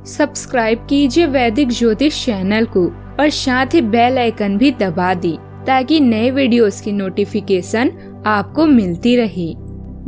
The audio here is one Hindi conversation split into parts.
सब्सक्राइब कीजिए वैदिक ज्योतिष चैनल को और साथ ही बेल आइकन भी दबा दी ताकि नए वीडियोस की नोटिफिकेशन आपको मिलती रहे।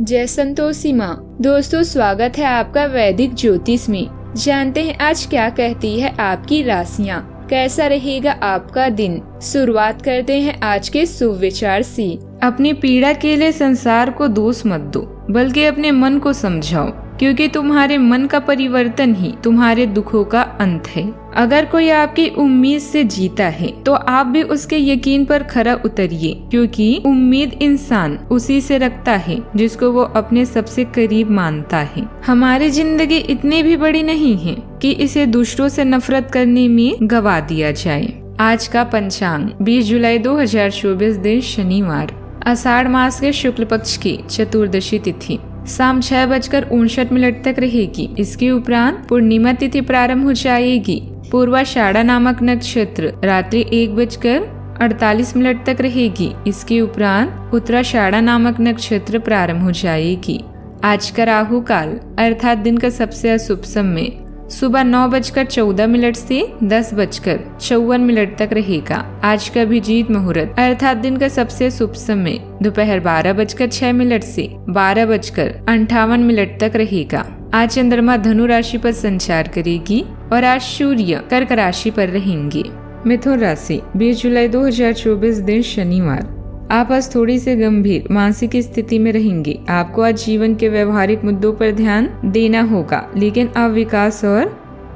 जय संतोषी माँ। दोस्तों, स्वागत है आपका वैदिक ज्योतिष में। जानते हैं आज क्या कहती है आपकी राशियाँ, कैसा रहेगा आपका दिन। शुरुआत करते हैं आज के शुभ विचार से। अपनी पीड़ा के लिए संसार को दोष मत दो, बल्कि अपने मन को समझाओ, क्योंकि तुम्हारे मन का परिवर्तन ही तुम्हारे दुखों का अंत है। अगर कोई आपकी उम्मीद से जीता है तो आप भी उसके यकीन पर खरा उतरिए, क्योंकि उम्मीद इंसान उसी से रखता है जिसको वो अपने सबसे करीब मानता है। हमारी जिंदगी इतनी भी बड़ी नहीं है कि इसे दूसरों से नफरत करने में गवा दिया जाए। आज का पंचांग 20 जुलाई 2024 दिन शनिवार, आषाढ़ मास के शुक्ल पक्ष की चतुर्दशी तिथि शाम 6:59 तक रहेगी। इसके उपरांत पूर्णिमा तिथि प्रारंभ हो जाएगी। पूर्वाषाढ़ा नामक नक्षत्र रात्रि 1:48 तक रहेगी। इसके उपरांत उत्तराषाढ़ा नामक नक्षत्र प्रारंभ हो जाएगी। आज का राहु काल अर्थात दिन का सबसे अशुभ समय सुबह 9:14 से 10:54 तक रहेगा। आज का अभिजीत मुहूर्त अर्थात दिन का सबसे शुभ समय दोपहर 12:06 से 12:58 तक रहेगा। आज चंद्रमा धनु राशि पर संचार करेगी और आज सूर्य कर्क राशि पर रहेंगे। मिथुन राशि 20 जुलाई 2024 दिन शनिवार, आप आज थोड़ी सी गंभीर मानसिक स्थिति में रहेंगे। आपको आज जीवन के व्यवहारिक मुद्दों पर ध्यान देना होगा,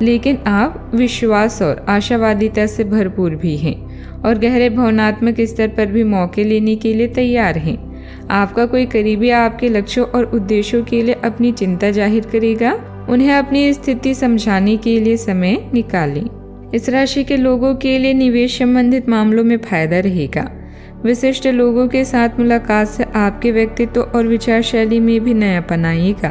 लेकिन आप विश्वास और आशावादिता से भरपूर भी हैं और गहरे भावनात्मक स्तर पर भी मौके लेने के लिए तैयार हैं। आपका कोई करीबी आपके लक्ष्यों और उद्देश्यों के लिए अपनी चिंता जाहिर करेगा। उन्हें अपनी स्थिति समझाने के लिए समय निकालें। इस राशि के लोगों के लिए निवेश संबंधित मामलों में फायदा रहेगा। विशिष्ट लोगों के साथ मुलाकात से आपके व्यक्तित्व और विचार शैली में भी नयापन आएगा।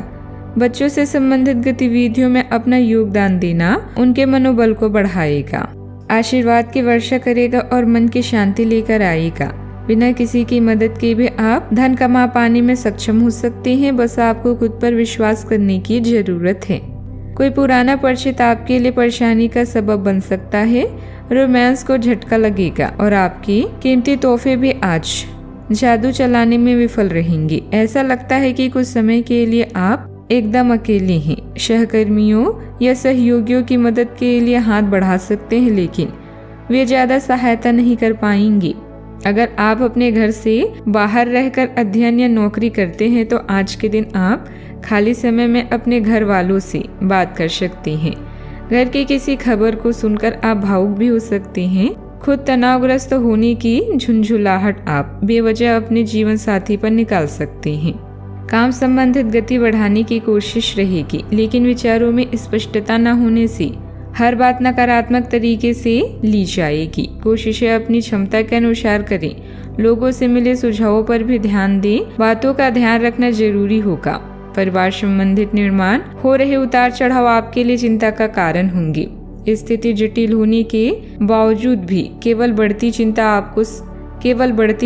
बच्चों से संबंधित गतिविधियों में अपना योगदान देना उनके मनोबल को बढ़ाएगा, आशीर्वाद की वर्षा करेगा और मन की शांति लेकर आएगा। बिना किसी की मदद के भी आप धन कमा पाने में सक्षम हो सकते हैं। बस आपको खुद पर विश्वास करने की जरूरत है। कोई पुराना परिचित आपके लिए परेशानी का सबब बन सकता है। रोमांस को झटका लगेगा और आपकी कीमती तोहफे भी आज जादू चलाने में विफल रहेंगे। ऐसा लगता है कि कुछ समय के लिए आप एकदम अकेले हैं। सहकर्मियों या सहयोगियों की मदद के लिए हाथ बढ़ा सकते हैं, लेकिन वे ज्यादा सहायता नहीं कर पाएंगे। अगर आप अपने घर से बाहर रहकर अध्ययन या नौकरी करते हैं तो आज के दिन आप खाली समय में अपने घर वालों से बात कर सकते हैं। घर की किसी खबर को सुनकर आप भावुक भी हो सकते हैं। खुद तनावग्रस्त होने की झुंझुलाहट आप बेवजह अपने जीवन साथी पर निकाल सकते हैं। काम संबंधित गति बढ़ाने की कोशिश रहेगी, लेकिन विचारों में स्पष्टता न होने से हर बात नकारात्मक तरीके से ली जाएगी। कोशिशें अपनी क्षमता के अनुसार करें। लोगों से मिले सुझावों पर भी ध्यान दें। बातों का ध्यान रखना जरूरी होगा। परिवार संबंधित निर्माण हो रहे उतार चढ़ाव आपके लिए चिंता का कारण होंगे। स्थिति जटिल होने के बावजूद भी केवल बढ़ती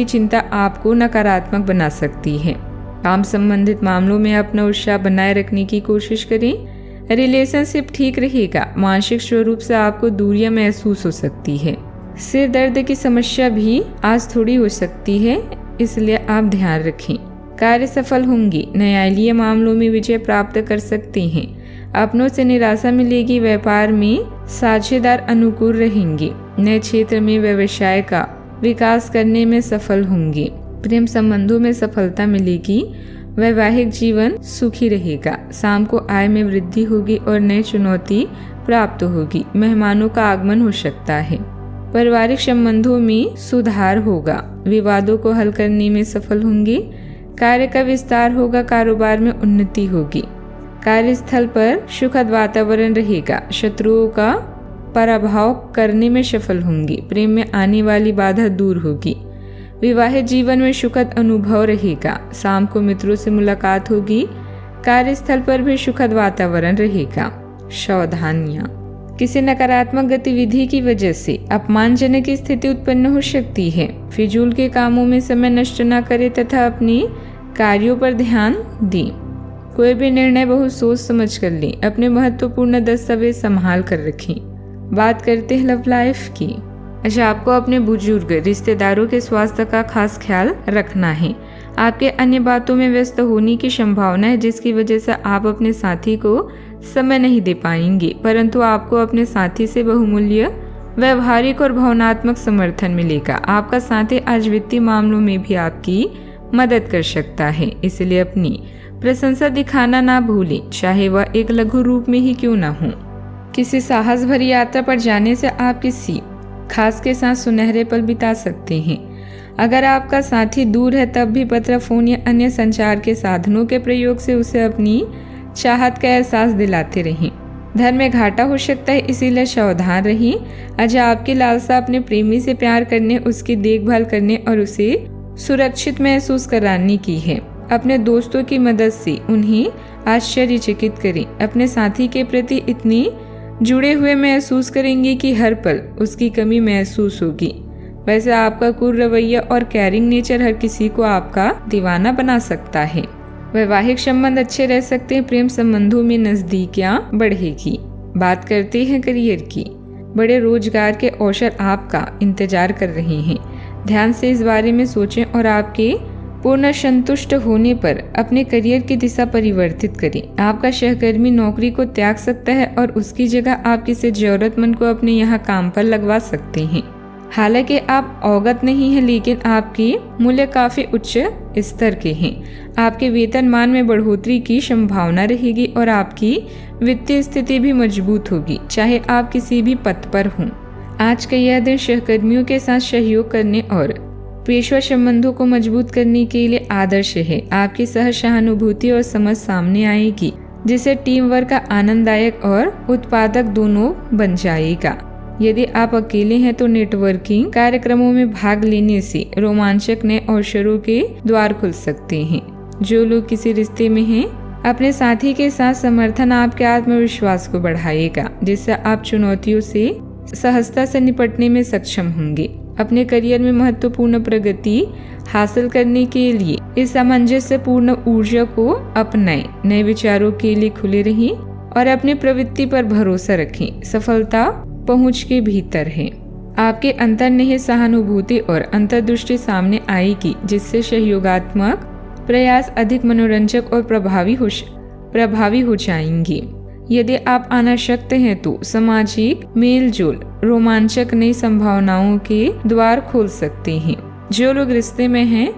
चिंता आपको नकारात्मक बना सकती है। काम संबंधित मामलों में अपना उत्साह बनाए रखने की कोशिश करें। रिलेशनशिप ठीक रहेगा। मानसिक स्वरूप से आपको दूरियां महसूस हो सकती है। सिर दर्द की समस्या भी आज थोड़ी हो सकती है, इसलिए आप ध्यान रखें। कार्य सफल होंगे। न्यायालयीय मामलों में विजय प्राप्त कर सकते हैं। अपनों से निराशा मिलेगी। व्यापार में साझेदार अनुकूल रहेंगे। नए क्षेत्र में व्यवसाय का विकास करने में सफल होंगे। प्रेम संबंधों में सफलता मिलेगी। वैवाहिक जीवन सुखी रहेगा। शाम को आय में वृद्धि होगी और नई चुनौती प्राप्त होगी। मेहमानों का आगमन हो सकता है। पारिवारिक संबंधों में सुधार होगा। विवादों को हल करने में सफल होंगे। कार्य का विस्तार होगा। कारोबार में उन्नति होगी। कार्यस्थल पर सुखद वातावरण रहेगा। शत्रुओं का पराभव करने में सफल होंगे। प्रेम में आने वाली बाधा दूर होगी। विवाहित जीवन में सुखद अनुभव रहेगा। शाम को मित्रों से मुलाकात होगी। कार्यस्थल पर भी सुखद वातावरण रहेगा। सावधानियां, किसी नकारात्मक गतिविधि की वजह से अपमानजनक स्थिति उत्पन्न हो सकती है। फिजूल के कामों में समय नष्ट न करें तथा अपने कार्यों पर ध्यान दें। कोई भी निर्णय बहुत सोच समझ कर लें। अपने महत्वपूर्ण दस्तावेज संभाल कर रखें। बात करते हैं लव लाइफ की। अच्छा, आपको अपने बुजुर्ग रिश्तेदारों के स्वास्थ्य का खास ख्याल रखना है। आपके अन्य बातों में व्यस्त होने की संभावना है, जिसकी वजह से आप अपने साथी को समय नहीं दे पाएंगे, परंतु आपको अपने साथी से बहुमूल्य व्यवहारिक और भावनात्मक समर्थन मिलेगा। आपका साथी आज वित्तीय मामलों में भी आपकी मदद कर सकता है, इसलिए अपनी प्रशंसा दिखाना ना भूलें, चाहे वह एक लघु रूप में ही क्यों ना हो। किसी साहस भरी यात्रा पर जाने से आप किसी खास के साथ सुनहरे पल बिता सकते हैं। अगर आपका साथी दूर है, तब भी पत्र, फोन या अन्य संचार के साधनों के प्रयोग से उसे अपनी चाहत का एहसास दिलाते रहें। धन में घाटा हो सकता है, इसीलिए सावधान रहें। आज आपकी लालसा अपने प्रेमी से प्यार करने, उसकी देखभाल करने और उसे सुरक्षित महसूस कराने की है। अपने दोस्तों की मदद से उन्हें आश्चर्यचकित करें। अपने साथी के प्रति इतनी जुड़े हुए महसूस करेंगे कि हर पल उसकी कमी महसूस होगी। वैसे आपका कूल रवैया और केयरिंग नेचर हर किसी को आपका दीवाना बना सकता है। वैवाहिक संबंध अच्छे रह सकते हैं। प्रेम संबंधों में नजदीकियां बढ़ेगी। बात करते हैं करियर की। बड़े रोजगार के अवसर आपका इंतजार कर रहे हैं। ध्यान से इस बारे में सोचें और आपके पूर्ण संतुष्ट होने पर अपने करियर की दिशा परिवर्तित करें। आपका सहकर्मी नौकरी को त्याग सकता है और उसकी जगह आप किसी जरूरतमंद को अपने यहाँ काम पर लगवा सकते हैं। हालांकि आप अवगत नहीं हैं, लेकिन आपके मूल्य काफी उच्च स्तर के हैं। आपके वेतनमान में बढ़ोतरी की संभावना रहेगी और आपकी वित्तीय स्थिति भी मजबूत होगी, चाहे आप किसी भी पद पर हों। आज का यह दिन सहकर्मियों के साथ सहयोग करने और पेशवा संबंधों को मजबूत करने के लिए आदर्श है। आपकी सह सहानुभूति और समझ सामने आएगी, जिससे टीम वर्क का आनंददायक और उत्पादक दोनों बन जाएगा। यदि आप अकेले हैं तो नेटवर्किंग कार्यक्रमों में भाग लेने से रोमांचक नए अवसरों के द्वार खुल सकते हैं। जो लोग किसी रिश्ते में हैं, अपने साथी के साथ समर्थन आपके आत्मविश्वास को बढ़ाएगा, जिससे आप चुनौतियों से सहजता से निपटने में सक्षम होंगे। अपने करियर में महत्वपूर्ण प्रगति हासिल करने के लिए इस सामंजस्यपूर्ण ऊर्जा को अपनाएं। नए विचारों के लिए खुले रहें और अपनी प्रवृत्ति पर भरोसा रखें। सफलता पहुंच के भीतर है। आपके अंतर्निहित सहानुभूति और अंतर्दृष्टि सामने आएगी, जिससे सहयोगात्मक प्रयास अधिक मनोरंजक और प्रभावी हो जाएंगे। यदि आप अनासक्त हैं तो सामाजिक मेलजोल रोमांचक नई संभावनाओं के द्वार खोल सकते हैं। जो लोग रिश्ते में हैं,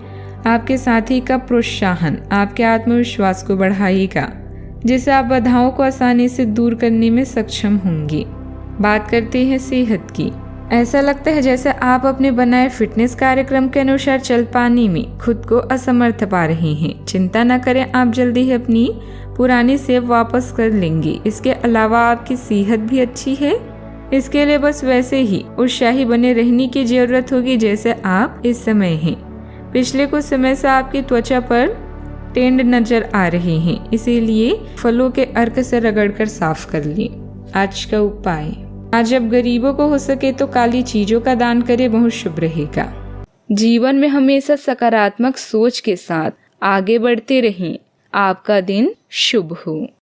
आपके साथी का प्रोत्साहन आपके आत्मविश्वास को बढ़ाएगा, जिससे आप बाधाओं को आसानी से दूर करने में सक्षम होंगे। बात करते हैं सेहत की। ऐसा लगता है जैसे आप अपने बनाए फिटनेस कार्यक्रम के अनुसार चल पाने में खुद को असमर्थ पा रहे हैं। चिंता न करें, आप जल्दी ही अपनी पुरानी सेव वापस कर लेंगे। इसके अलावा आपकी सेहत भी अच्छी है। इसके लिए बस वैसे ही उत्साही बने रहने की जरूरत होगी जैसे आप इस समय हैं। पिछले कुछ समय से आपकी त्वचा पर टेंड नजर आ रहे हैं, इसीलिए फलों के अर्क से रगड़कर साफ कर लें। आज का उपाय। आज जब गरीबों को हो सके तो काली चीजों का दान करें, बहुत शुभ रहेगा। जीवन में हमेशा सकारात्मक सोच के साथ आगे बढ़ते रहें। आपका दिन शुभ हो।